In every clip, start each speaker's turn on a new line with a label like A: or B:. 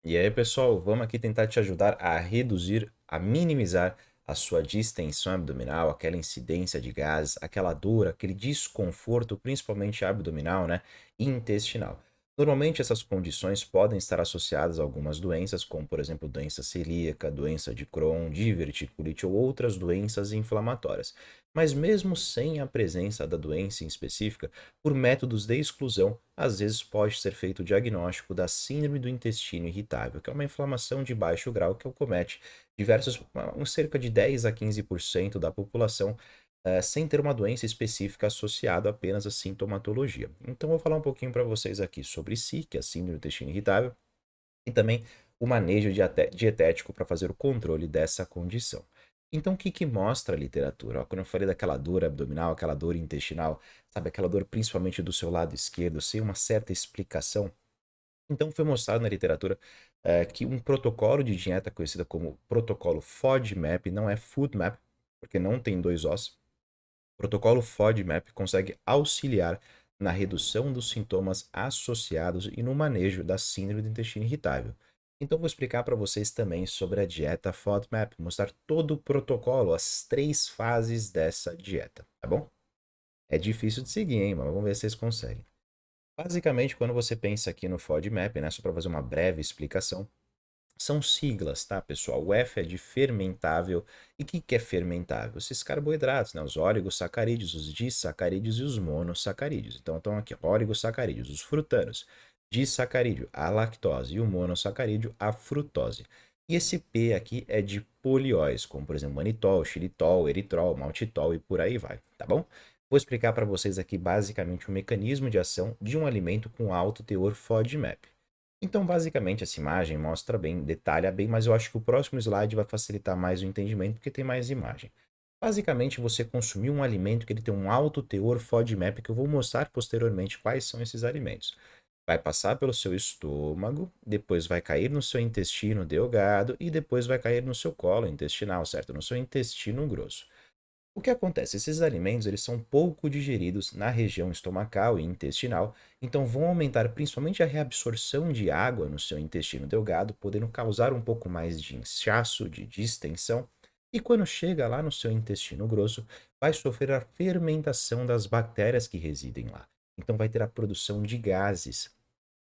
A: E aí, pessoal, vamos aqui tentar te ajudar a reduzir, a minimizar a sua distensão abdominal, aquela incidência de gases, aquela dor, aquele desconforto, principalmente abdominal, né, e intestinal. Normalmente essas condições podem estar associadas a algumas doenças, como por exemplo doença celíaca, doença de Crohn, diverticulite ou outras doenças inflamatórias. Mas mesmo sem a presença da doença em específica, por métodos de exclusão, às vezes pode ser feito o diagnóstico da síndrome do intestino irritável, que é uma inflamação de baixo grau que acomete cerca de 10 a 15% da população, sem ter uma doença específica associada apenas à sintomatologia. Então, eu vou falar um pouquinho para vocês aqui sobre si, que é a síndrome do intestino irritável, e também o manejo dietético para fazer o controle dessa condição. Então, o que, que mostra a literatura? Ó, quando eu falei daquela dor abdominal, aquela dor intestinal, sabe, aquela dor principalmente do seu lado esquerdo, sem uma certa explicação, então foi mostrado na literatura que um protocolo de dieta conhecido como protocolo FODMAP, não é FOODMAP, porque não tem dois Os, o protocolo FODMAP consegue auxiliar na redução dos sintomas associados e no manejo da síndrome do intestino irritável. Então, vou explicar para vocês também sobre a dieta FODMAP, mostrar todo o protocolo, as 3 fases dessa dieta, tá bom? É difícil de seguir, hein, mas vamos ver se vocês conseguem. Basicamente, quando você pensa aqui no FODMAP, né, só para fazer uma breve explicação, são siglas, tá, pessoal? O F é de fermentável. E o que é fermentável? Esses carboidratos, né? Os oligosacarídeos, os disacarídeos e os monossacarídeos. Então, estão aqui, ó, oligosacarídeos, os frutanos. Disacarídeo, a lactose. E o monossacarídeo, a frutose. E esse P aqui é de polióis, como por exemplo manitol, xilitol, eritrol, maltitol e por aí vai, tá bom? Vou explicar para vocês aqui basicamente o mecanismo de ação de um alimento com alto teor FODMAP. Então, basicamente, essa imagem mostra bem, detalha bem, mas eu acho que o próximo slide vai facilitar mais o entendimento porque tem mais imagem. Basicamente, você consumiu um alimento que ele tem um alto teor FODMAP, que eu vou mostrar posteriormente quais são esses alimentos. Vai passar pelo seu estômago, depois vai cair no seu intestino delgado e depois vai cair no seu colo intestinal, certo? No seu intestino grosso. O que acontece? Esses alimentos eles são pouco digeridos na região estomacal e intestinal, então vão aumentar principalmente a reabsorção de água no seu intestino delgado, podendo causar um pouco mais de inchaço, de distensão, e quando chega lá no seu intestino grosso, vai sofrer a fermentação das bactérias que residem lá. Então vai ter a produção de gases,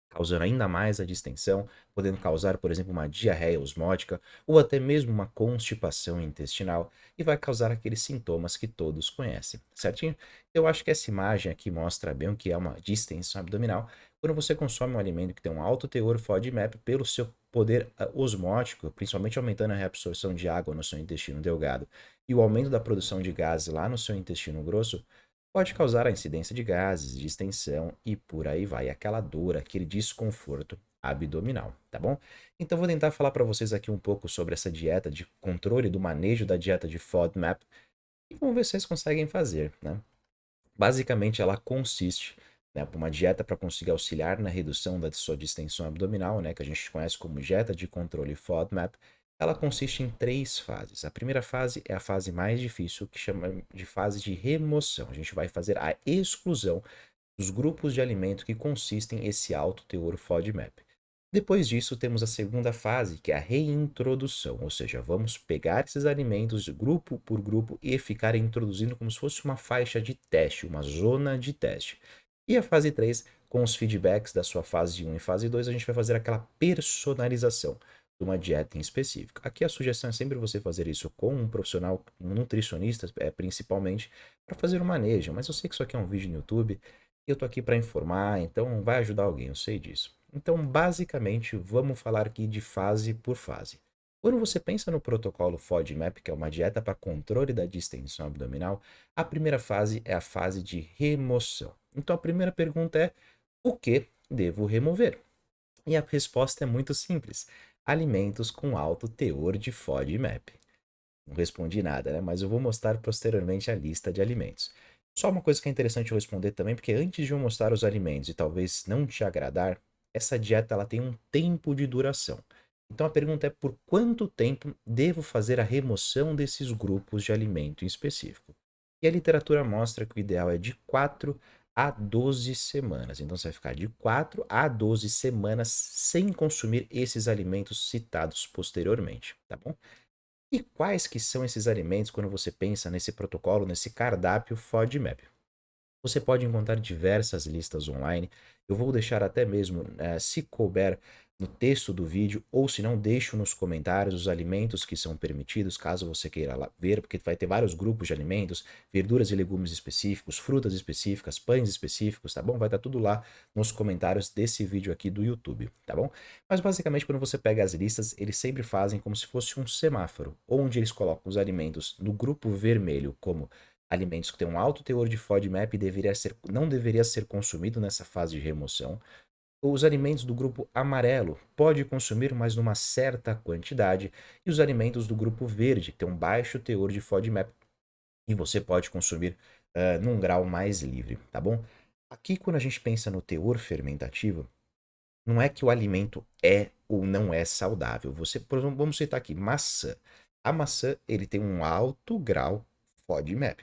A: causando ainda mais a distensão, podendo causar, por exemplo, uma diarreia osmótica ou até mesmo uma constipação intestinal e vai causar aqueles sintomas que todos conhecem, certinho? Eu acho que essa imagem aqui mostra bem o que é uma distensão abdominal. Quando você consome um alimento que tem um alto teor FODMAP pelo seu poder osmótico, principalmente aumentando a reabsorção de água no seu intestino delgado e o aumento da produção de gases lá no seu intestino grosso, pode causar a incidência de gases, distensão e por aí vai, aquela dor, aquele desconforto abdominal, tá bom? Então vou tentar falar para vocês aqui um pouco sobre essa dieta de controle do manejo da dieta de FODMAP e vamos ver se vocês conseguem fazer, né? Basicamente ela consiste, né, uma dieta para conseguir auxiliar na redução da sua distensão abdominal, né, que a gente conhece como dieta de controle FODMAP. Ela consiste em 3 fases. A primeira fase é a fase mais difícil, que chama de fase de remoção. A gente vai fazer a exclusão dos grupos de alimento que consistem esse alto teor FODMAP. Depois disso, temos a segunda fase, que é a reintrodução, ou seja, vamos pegar esses alimentos grupo por grupo e ficar introduzindo como se fosse uma faixa de teste, uma zona de teste. E a fase 3, com os feedbacks da sua fase 1 e fase 2, a gente vai fazer aquela personalização de uma dieta em específico. Aqui a sugestão é sempre você fazer isso com um profissional, um nutricionista, principalmente, para fazer o manejo. Mas eu sei que isso aqui é um vídeo no YouTube e eu tô aqui para informar, então vai ajudar alguém, eu sei disso. Então, basicamente, vamos falar aqui de fase por fase. Quando você pensa no protocolo FODMAP, que é uma dieta para controle da distensão abdominal, a primeira fase é a fase de remoção. Então, a primeira pergunta é: o que devo remover? E a resposta é muito simples: alimentos com alto teor de FODMAP. Não respondi nada, né? Mas eu vou mostrar posteriormente a lista de alimentos. Só uma coisa que é interessante eu responder também, porque antes de eu mostrar os alimentos e talvez não te agradar, essa dieta ela tem um tempo de duração. Então a pergunta é por quanto tempo devo fazer a remoção desses grupos de alimento em específico? E a literatura mostra que o ideal é de 4 a 12 semanas. Então você vai ficar de 4 a 12 semanas sem consumir esses alimentos citados posteriormente, tá bom? E quais que são esses alimentos quando você pensa nesse protocolo, nesse cardápio FODMAP? Você pode encontrar diversas listas online. Eu vou deixar até mesmo, se couber, no texto do vídeo, ou se não, deixo nos comentários os alimentos que são permitidos, caso você queira lá ver, porque vai ter vários grupos de alimentos, verduras e legumes específicos, frutas específicas, pães específicos, tá bom? Vai estar tudo lá nos comentários desse vídeo aqui do YouTube, tá bom? Mas basicamente, quando você pega as listas, eles sempre fazem como se fosse um semáforo, onde eles colocam os alimentos no grupo vermelho como alimentos que têm um alto teor de FODMAP não deveria ser consumido nessa fase de remoção. Os alimentos do grupo amarelo pode consumir, mas numa certa quantidade. E os alimentos do grupo verde, que tem um baixo teor de FODMAP, e você pode consumir num grau mais livre, tá bom? Aqui, quando a gente pensa no teor fermentativo, não é que o alimento é ou não é saudável. Você, por exemplo, vamos citar aqui maçã. A maçã, ele tem um alto grau FODMAP.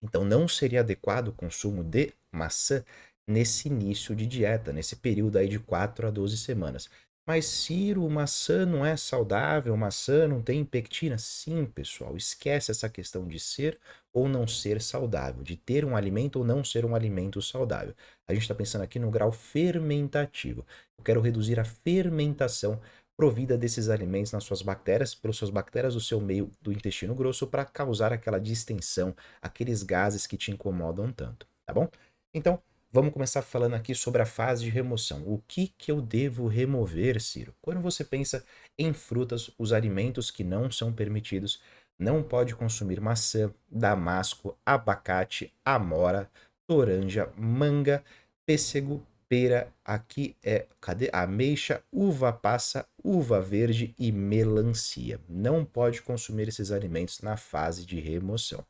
A: Então, não seria adequado o consumo de maçã nesse início de dieta, nesse período aí de 4 a 12 semanas. Mas, Ciro, maçã não é saudável, maçã não tem pectina? Sim, pessoal, esquece essa questão de ser ou não ser saudável, de ter um alimento ou não ser um alimento saudável. A gente está pensando aqui no grau fermentativo. Eu quero reduzir a fermentação provida desses alimentos nas suas bactérias, pelas suas bactérias do seu meio do intestino grosso, para causar aquela distensão, aqueles gases que te incomodam tanto, tá bom? Então, vamos começar falando aqui sobre a fase de remoção. O que eu devo remover, Ciro? Quando você pensa em frutas, os alimentos que não são permitidos, não pode consumir maçã, damasco, abacate, amora, toranja, manga, pêssego, pera, aqui é, cadê? Ameixa, uva passa, uva verde e melancia. Não pode consumir esses alimentos na fase de remoção.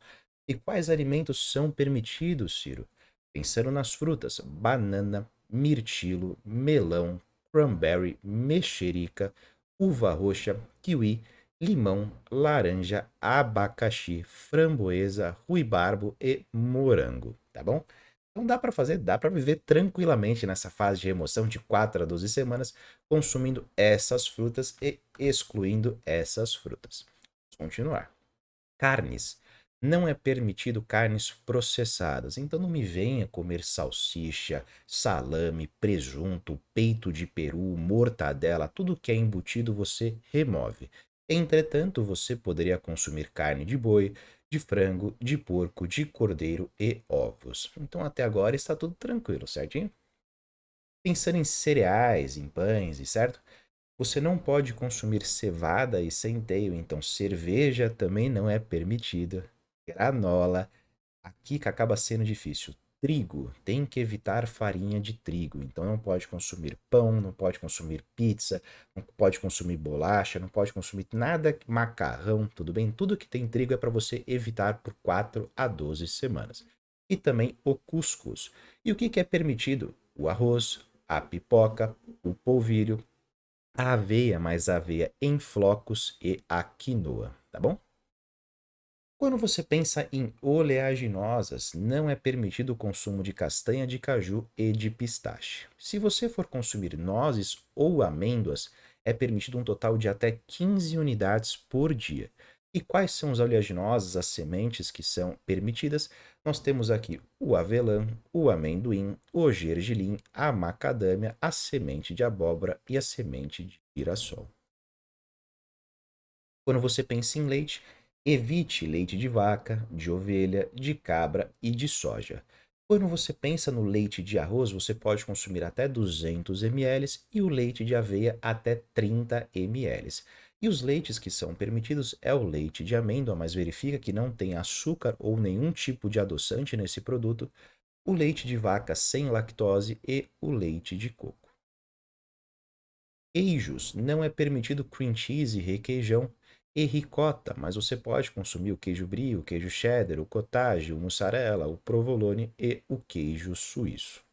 A: E quais alimentos são permitidos, Ciro? Pensando nas frutas, banana, mirtilo, melão, cranberry, mexerica, uva roxa, kiwi, limão, laranja, abacaxi, framboesa, ruibarbo e morango, tá bom? Então dá para viver tranquilamente nessa fase de remoção de 4 a 12 semanas, consumindo essas frutas e excluindo essas frutas. Vamos continuar. Carnes. Não é permitido carnes processadas, então não me venha comer salsicha, salame, presunto, peito de peru, mortadela, tudo que é embutido você remove. Entretanto, você poderia consumir carne de boi, de frango, de porco, de cordeiro e ovos. Então até agora está tudo tranquilo, certinho? Pensando em cereais, em pães, e certo? Você não pode consumir cevada e centeio, então cerveja também não é permitida. Granola, aqui que acaba sendo difícil. Trigo, tem que evitar farinha de trigo, então não pode consumir pão, não pode consumir pizza, não pode consumir bolacha, não pode consumir nada, macarrão, tudo bem? Tudo que tem trigo é para você evitar por 4 a 12 semanas. E também o cuscuz. E o que é permitido? O arroz, a pipoca, o polvilho, a aveia, mais aveia em flocos e a quinoa, tá bom? Quando você pensa em oleaginosas, não é permitido o consumo de castanha de caju e de pistache. Se você for consumir nozes ou amêndoas, é permitido um total de até 15 unidades por dia. E quais são os oleaginosos, as sementes que são permitidas? Nós temos aqui o avelã, o amendoim, o gergelim, a macadâmia, a semente de abóbora e a semente de girassol. Quando você pensa em leite, evite leite de vaca, de ovelha, de cabra e de soja. Quando você pensa no leite de arroz, você pode consumir até 200 ml e o leite de aveia até 30 ml. E os leites que são permitidos é o leite de amêndoa, mas verifica que não tem açúcar ou nenhum tipo de adoçante nesse produto, o leite de vaca sem lactose e o leite de coco. Queijos, não é permitido cream cheese, requeijão e ricota, mas você pode consumir o queijo brie, o queijo cheddar, o cottage, o mussarela, o provolone e o queijo suíço.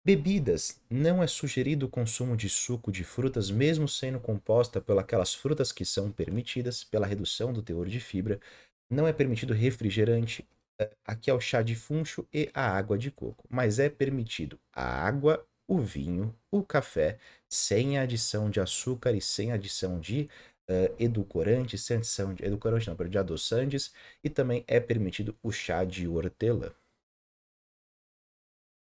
A: Bebidas, não é sugerido o consumo de suco de frutas, mesmo sendo composta pelas frutas que são permitidas pela redução do teor de fibra. Não é permitido refrigerante, Aqui é o chá de funcho e a água de coco, mas é permitido a água, o vinho, o café, sem adição de açúcar e sem adição de edulcorantes, sem adição de edulcorante não, perdão, de adoçantes, e também é permitido o chá de hortelã.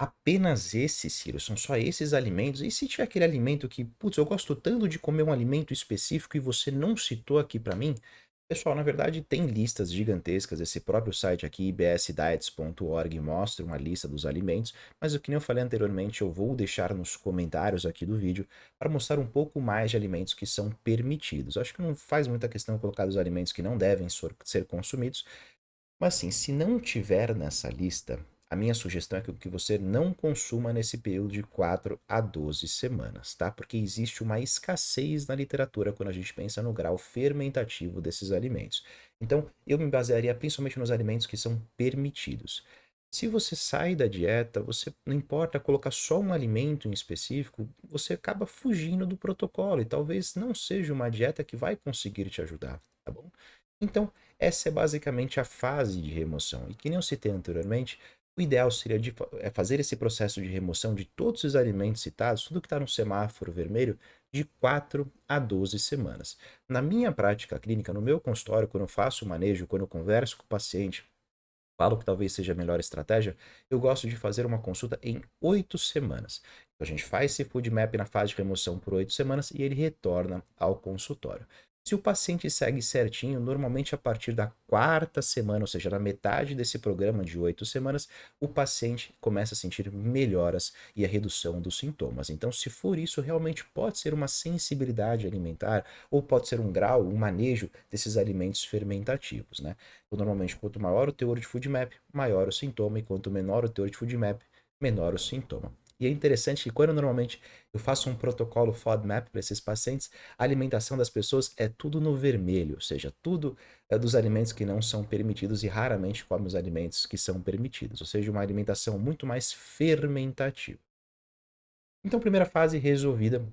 A: Apenas esses, Ciro, são só esses alimentos. E se tiver aquele alimento que, putz, eu gosto tanto de comer um alimento específico e você não citou aqui pra mim? Pessoal, na verdade, tem listas gigantescas. Esse próprio site aqui, ibsdiets.org, mostra uma lista dos alimentos. Mas o que nem eu falei anteriormente, eu vou deixar nos comentários aqui do vídeo para mostrar um pouco mais de alimentos que são permitidos. Acho que não faz muita questão colocar os alimentos que não devem ser consumidos, mas assim, se não tiver nessa lista, a minha sugestão é que você não consuma nesse período de 4 a 12 semanas, tá? Porque existe uma escassez na literatura quando a gente pensa no grau fermentativo desses alimentos. Então, eu me basearia principalmente nos alimentos que são permitidos. Se você sai da dieta, você não importa colocar só um alimento em específico, você acaba fugindo do protocolo e talvez não seja uma dieta que vai conseguir te ajudar, tá bom? Então, essa é basicamente a fase de remoção. E que nem eu citei anteriormente, o ideal seria fazer esse processo de remoção de todos os alimentos citados, tudo que está no semáforo vermelho, de 4 a 12 semanas. Na minha prática clínica, no meu consultório, quando eu faço o manejo, quando eu converso com o paciente, falo que talvez seja a melhor estratégia, eu gosto de fazer uma consulta em 8 semanas. Então, a gente faz esse food map na fase de remoção por 8 semanas e ele retorna ao consultório. Se o paciente segue certinho, normalmente a partir da quarta semana, ou seja, na metade desse programa de 8 semanas, o paciente começa a sentir melhoras e a redução dos sintomas. Então, se for isso, realmente pode ser uma sensibilidade alimentar ou pode ser um grau, um manejo desses alimentos fermentativos, né? Então, normalmente, quanto maior o teor de FoodMap, maior o sintoma, e quanto menor o teor de FoodMap, menor o sintoma. E é interessante que quando normalmente eu faço um protocolo FODMAP para esses pacientes, a alimentação das pessoas é tudo no vermelho, ou seja, tudo é dos alimentos que não são permitidos e raramente come os alimentos que são permitidos, ou seja, uma alimentação muito mais fermentativa. Então, primeira fase resolvida,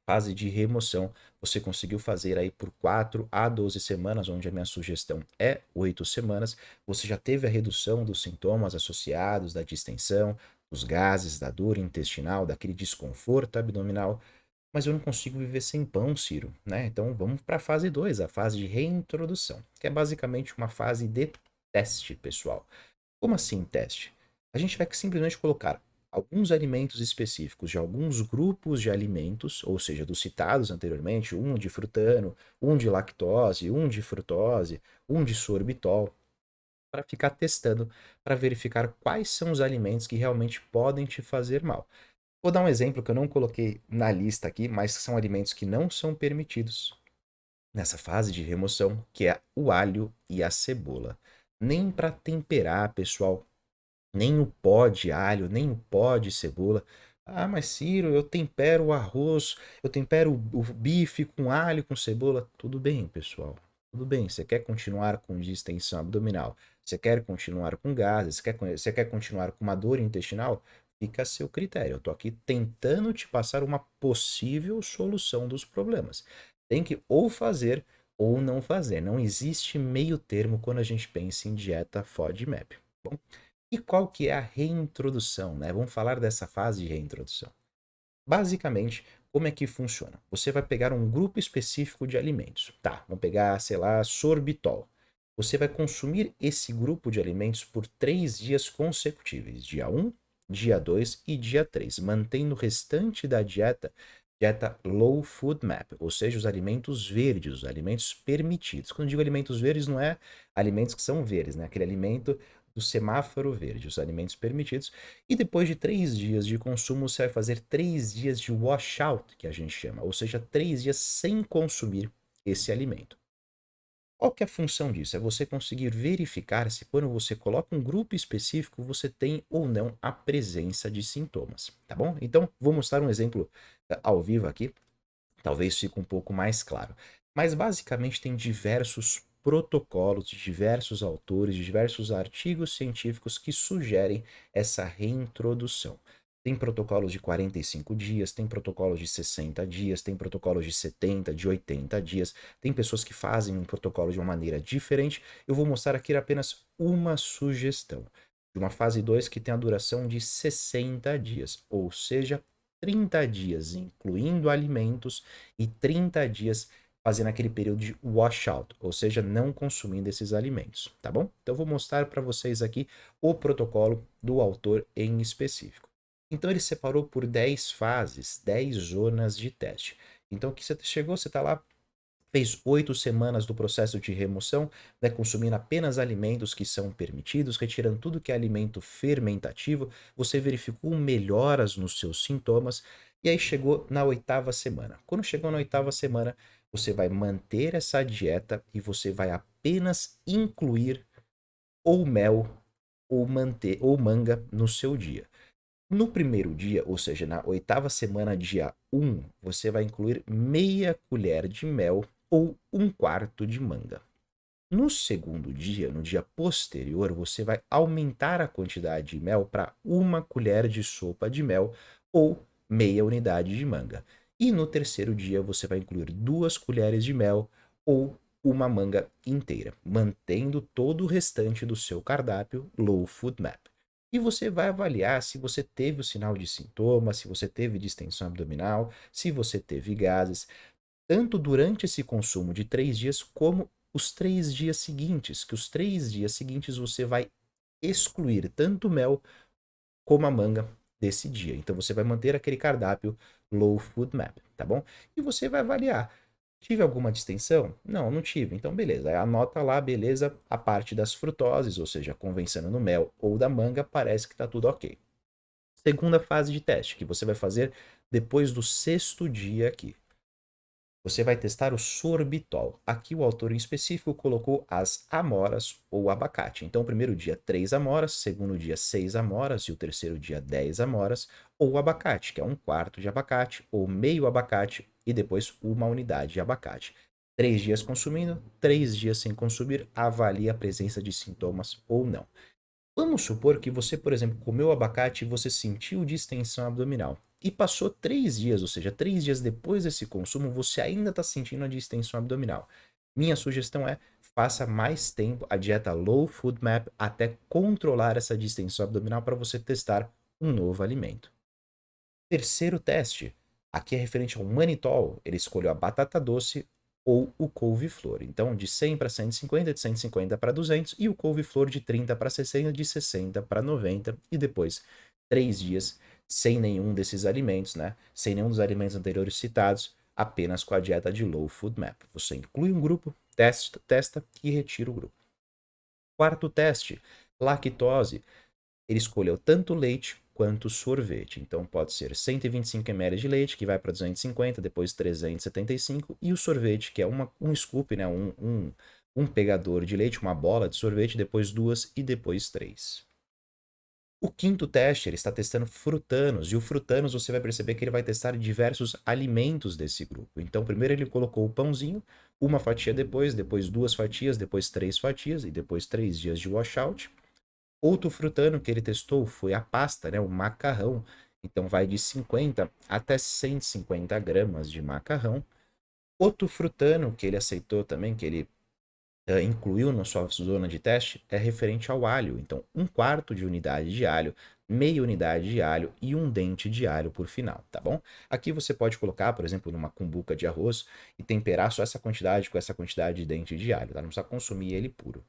A: fase de remoção, você conseguiu fazer aí por 4 a 12 semanas, onde a minha sugestão é 8 semanas. Você já teve a redução dos sintomas associados da distensão, dos gases, da dor intestinal, daquele desconforto abdominal. Mas eu não consigo viver sem pão, Ciro, né? Então vamos para a fase 2, a fase de reintrodução, que é basicamente uma fase de teste, pessoal. Como assim teste? A gente vai simplesmente colocar alguns alimentos específicos de alguns grupos de alimentos, ou seja, dos citados anteriormente, um de frutano, um de lactose, um de frutose, um de sorbitol, para ficar testando, para verificar quais são os alimentos que realmente podem te fazer mal. Vou dar um exemplo que eu não coloquei na lista aqui, mas são alimentos que não são permitidos nessa fase de remoção, que é o alho e a cebola. Nem para temperar, pessoal, nem o pó de alho, nem o pó de cebola. Ah, mas Ciro, eu tempero o arroz, eu tempero o bife com alho, com cebola. Tudo bem, pessoal. Tudo bem. Você quer continuar com distensão abdominal? Você quer continuar com gases? Você quer continuar com uma dor intestinal? Fica a seu critério. Eu tô aqui tentando te passar uma possível solução dos problemas. Tem que ou fazer ou não fazer. Não existe meio termo quando a gente pensa em dieta FODMAP. Bom, e qual que é a reintrodução, né? Vamos falar dessa fase de reintrodução. Basicamente, como é que funciona? Você vai pegar um grupo específico de alimentos. Tá, vamos pegar, sei lá, sorbitol. Você vai consumir esse grupo de alimentos por 3 dias consecutivos, dia 1, dia 2 e dia 3, mantendo o restante da dieta Low Food Map, ou seja, os alimentos verdes, os alimentos permitidos. Quando eu digo alimentos verdes, não é alimentos que são verdes, né? Aquele alimento do semáforo verde, os alimentos permitidos. E depois de 3 dias de consumo, você vai fazer 3 dias de washout, que a gente chama, ou seja, 3 dias sem consumir esse alimento. Qual que é a função disso? É você conseguir verificar se quando você coloca um grupo específico, você tem ou não a presença de sintomas, tá bom? Então, vou mostrar um exemplo ao vivo aqui, talvez fique um pouco mais claro. Mas basicamente tem diversos protocolos de diversos autores, de diversos artigos científicos que sugerem essa reintrodução. Tem protocolos de 45 dias, tem protocolos de 60 dias, tem protocolos de 70, de 80 dias. Tem pessoas que fazem um protocolo de uma maneira diferente. Eu vou mostrar aqui apenas uma sugestão de uma fase 2 que tem a duração de 60 dias, ou seja, 30 dias incluindo alimentos e 30 dias fazendo aquele período de washout, ou seja, não consumindo esses alimentos, tá bom? Então eu vou mostrar para vocês aqui o protocolo do autor em específico. Então ele separou por 10 fases, 10 zonas de teste. Então que você chegou, você está lá, fez 8 semanas do processo de remoção, né, consumindo apenas alimentos que são permitidos, retirando tudo que é alimento fermentativo, você verificou melhoras nos seus sintomas, e aí chegou na 8ª semana. Quando chegou na 8ª semana, você vai manter essa dieta e você vai apenas incluir ou mel ou manga no seu dia. No primeiro dia, ou seja, na 8ª semana, dia 1, você vai incluir meia colher de mel ou um quarto de manga. No segundo dia, no dia posterior, você vai aumentar a quantidade de mel para uma colher de sopa de mel ou meia unidade de manga. E no terceiro dia, você vai incluir 2 colheres de mel ou uma manga inteira, mantendo todo o restante do seu cardápio Low Food Map. E você vai avaliar se você teve o sinal de sintoma, se você teve distensão abdominal, se você teve gases, tanto durante esse consumo de 3 dias, como os 3 dias seguintes, que os 3 dias seguintes você vai excluir tanto o mel como a manga desse dia. Então você vai manter aquele cardápio Low Food Map, tá bom? E você vai avaliar. Tive alguma distensão? Não, não tive. Então, beleza. Aí anota lá, beleza, a parte das frutoses, ou seja, convencendo no mel ou da manga, parece que tá tudo ok. Segunda fase de teste, que você vai fazer depois do 6º dia aqui. Você vai testar o sorbitol. Aqui o autor em específico colocou as amoras ou abacate. Então, primeiro dia 3 amoras, segundo dia 6 amoras e o terceiro dia 10 amoras, ou abacate, que é um quarto de abacate, ou meio abacate e depois uma unidade de abacate. 3 dias consumindo, 3 dias sem consumir, avalie a presença de sintomas ou não. Vamos supor que você, por exemplo, comeu abacate e você sentiu distensão abdominal. E passou 3 dias, ou seja, 3 dias depois desse consumo, você ainda está sentindo a distensão abdominal. Minha sugestão é faça mais tempo a dieta Low Food Map até controlar essa distensão abdominal para você testar um novo alimento. Terceiro teste, aqui é referente ao manitol, ele escolheu a batata doce ou o couve-flor. Então, de 100 para 150, de 150 para 200, e o couve-flor de 30 para 60, de 60 para 90, e depois 3 dias sem nenhum desses alimentos, né? Sem nenhum dos alimentos anteriores citados, apenas com a dieta de Low Food Map. Você inclui um grupo, testa e retira o grupo. Quarto teste, lactose. Ele escolheu tanto leite quanto sorvete. Então pode ser 125 ml de leite, que vai para 250, depois 375, e o sorvete, que é um scoop, né? Um pegador de leite, uma bola de sorvete, depois 2 e depois 3. O quinto teste, ele está testando frutanos, e o frutanos você vai perceber que ele vai testar diversos alimentos desse grupo. Então, primeiro ele colocou o pãozinho, uma fatia depois 2 fatias, depois 3 fatias, e depois 3 dias de washout. Outro frutano que ele testou foi a pasta, né, o macarrão. Então vai de 50 até 150 gramas de macarrão. Outro frutano que ele aceitou também, que ele incluiu na sua zona de teste, é referente ao alho. Então, um quarto de unidade de alho, meia unidade de alho e um dente de alho por final, tá bom? Aqui você pode colocar, por exemplo, numa cumbuca de arroz e temperar só essa quantidade com essa quantidade de dente de alho, tá? Não precisa consumir ele puro.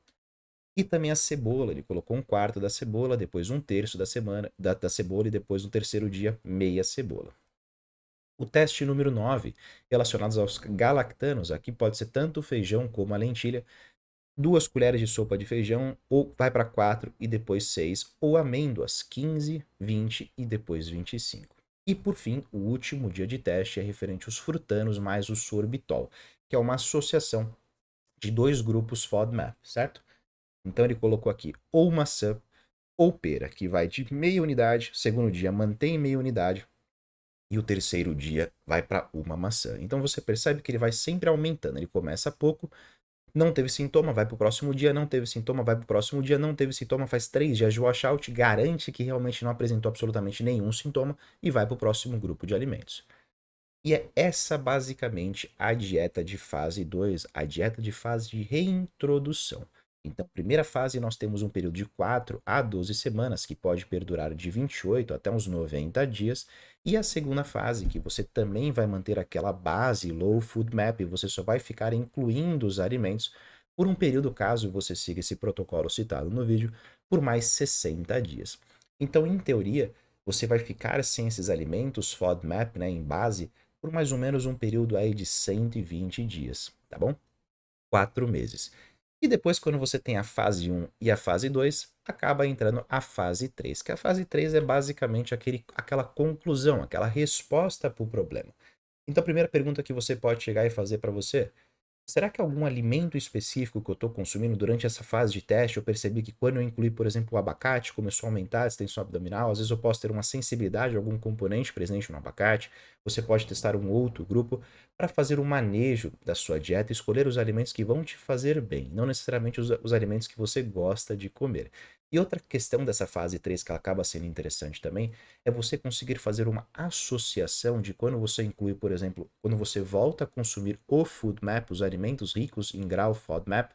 A: E também a cebola, ele colocou um quarto da cebola, depois um terço da cebola e depois no terceiro dia meia cebola. O teste número 9, relacionado aos galactanos, aqui pode ser tanto o feijão como a lentilha, 2 colheres de sopa de feijão, ou vai para 4 e depois 6, ou amêndoas, 15, 20 e depois 25. E por fim, o último dia de teste é referente aos frutanos mais o sorbitol, que é uma associação de 2 grupos FODMAP, certo? Então ele colocou aqui ou maçã ou pera, que vai de meia unidade, segundo dia mantém meia unidade e o terceiro dia vai para uma maçã. Então você percebe que ele vai sempre aumentando, ele começa pouco, Não teve sintoma, vai para o próximo dia, não teve sintoma, vai para o próximo dia, não teve sintoma, faz 3 dias de washout, garante que realmente não apresentou absolutamente nenhum sintoma e vai para o próximo grupo de alimentos. E é essa basicamente a dieta de fase 2, a dieta de fase de reintrodução. Então, primeira fase, nós temos um período de 4 a 12 semanas, que pode perdurar de 28 até uns 90 dias. E a segunda fase, que você também vai manter aquela base low food map, e você só vai ficar incluindo os alimentos por um período, caso você siga esse protocolo citado no vídeo, por mais 60 dias. Então, em teoria, você vai ficar sem esses alimentos FODMAP, né, em base, por mais ou menos um período aí de 120 dias, tá bom? 4 meses. E depois, quando você tem a fase 1 e a fase 2, acaba entrando a fase 3, que a fase 3 é basicamente aquela conclusão, aquela resposta para o problema. Então, a primeira pergunta que você pode chegar e fazer para você: será que algum alimento específico que eu estou consumindo durante essa fase de teste, eu percebi que quando eu incluí, por exemplo, o abacate, começou a aumentar a distensão abdominal? Às vezes eu posso ter uma sensibilidade a algum componente presente no abacate. Você pode testar um outro grupo para fazer um manejo da sua dieta e escolher os alimentos que vão te fazer bem, não necessariamente os alimentos que você gosta de comer. E outra questão dessa fase 3 que ela acaba sendo interessante também é você conseguir fazer uma associação de quando você inclui, por exemplo, quando você volta a consumir o food map, os alimentos ricos em grau FODMAP,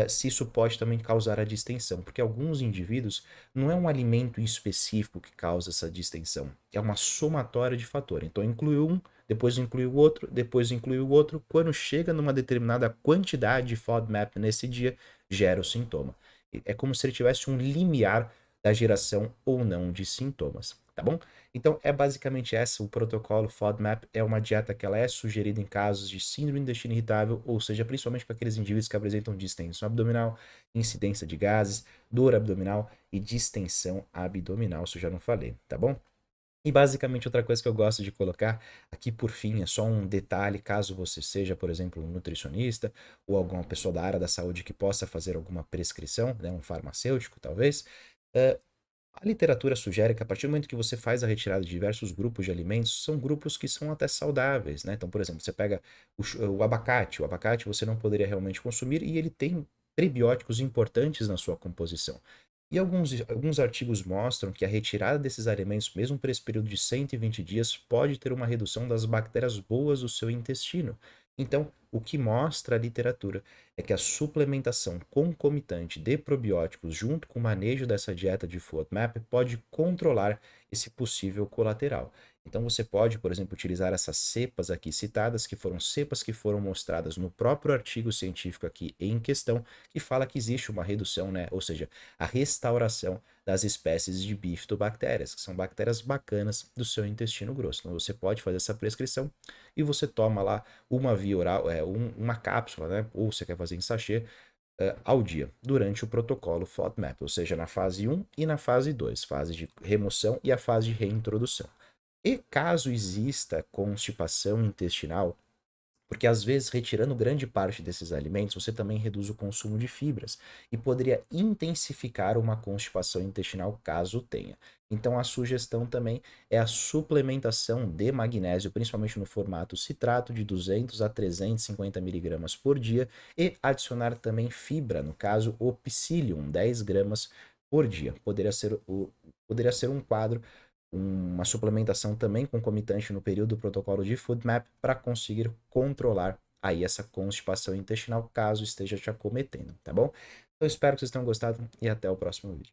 A: se isso pode também causar a distensão, porque alguns indivíduos não é um alimento específico que causa essa distensão, é uma somatória de fatores. Então inclui um, depois inclui o outro, depois inclui o outro, quando chega numa determinada quantidade de FODMAP nesse dia, gera o sintoma. É como se ele tivesse um limiar da geração ou não de sintomas, tá bom? Então é basicamente essa o protocolo FODMAP, é uma dieta que ela é sugerida em casos de síndrome do intestino irritável, ou seja, principalmente para aqueles indivíduos que apresentam distensão abdominal, incidência de gases, dor abdominal e distensão abdominal, isso eu já não falei, tá bom? E basicamente outra coisa que eu gosto de colocar aqui por fim é só um detalhe, caso você seja, por exemplo, um nutricionista ou alguma pessoa da área da saúde que possa fazer alguma prescrição, né, um farmacêutico talvez, eh, a literatura sugere que a partir do momento que você faz a retirada de diversos grupos de alimentos, são grupos que são até saudáveis, né? Então, por exemplo, você pega o abacate você não poderia realmente consumir e ele tem prebióticos importantes na sua composição. E alguns artigos mostram que a retirada desses alimentos, mesmo por esse período de 120 dias, pode ter uma redução das bactérias boas do seu intestino. Então, o que mostra a literatura é que a suplementação concomitante de probióticos junto com o manejo dessa dieta de FODMAP pode controlar esse possível colateral. Então você pode, por exemplo, utilizar essas cepas aqui citadas, que foram cepas que foram mostradas no próprio artigo científico aqui em questão, que fala que existe uma redução, né? Ou seja, a restauração das espécies de bifidobactérias, que são bactérias bacanas do seu intestino grosso. Então você pode fazer essa prescrição e você toma lá uma via oral, uma cápsula, né? Ou você quer fazer em sachê, ao dia, durante o protocolo FODMAP, ou seja, na fase 1 e na fase 2, fase de remoção e a fase de reintrodução. E caso exista constipação intestinal, porque às vezes retirando grande parte desses alimentos, você também reduz o consumo de fibras e poderia intensificar uma constipação intestinal caso tenha. Então a sugestão também é a suplementação de magnésio, principalmente no formato citrato de 200 a 350 miligramas por dia e adicionar também fibra, no caso o psyllium, 10 gramas por dia. Poderia ser um quadro, uma suplementação também concomitante no período do protocolo de FoodMap para conseguir controlar aí essa constipação intestinal caso esteja te acometendo, tá bom? Eu espero que vocês tenham gostado e até o próximo vídeo.